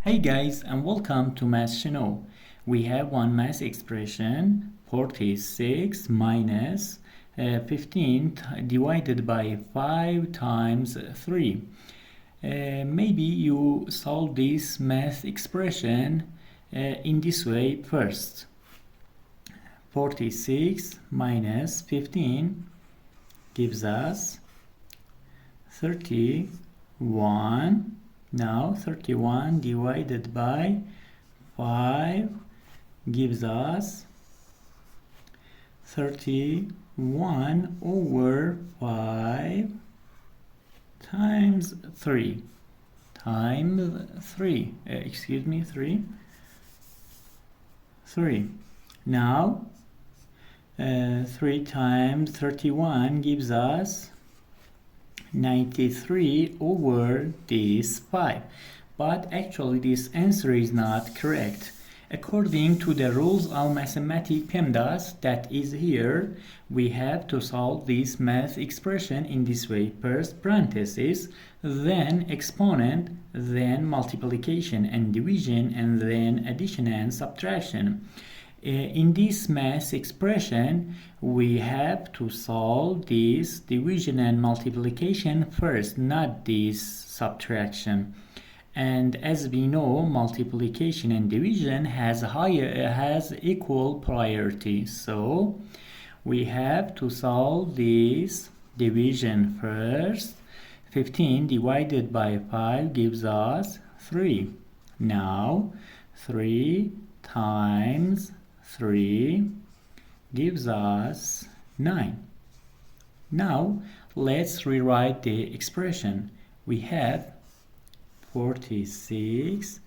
Hey guys, and welcome to Math Channel. We have one math expression 46 minus 15 divided by 5 times 3. Maybe you solve this math expression in this way first. 46 minus 15 gives us 31. Now 31 divided by 5 gives us 31 over 5 times 3 3. Now 3 times 31 gives us 93 over this 5. But actually this answer is not correct. According to the rules of mathematics PEMDAS that is here, we have to solve this math expression in this way. First parenthesis, then exponent, then multiplication and division, and then addition and subtraction. In this math expression, we have to solve this division and multiplication first, not this subtraction. And as we know, multiplication and division has equal priority. So we have to solve this division first. 15 divided by 5 gives us 3. Now 3 times 3 gives us 9. Now let's rewrite the expression. We have 46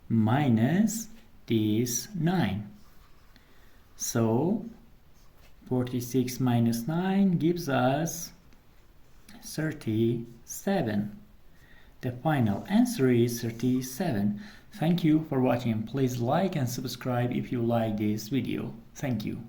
minus this 9. So 46 minus 9 gives us 37. The final answer is 37. Thank you for watching. Please like and subscribe if you like this video. Thank you.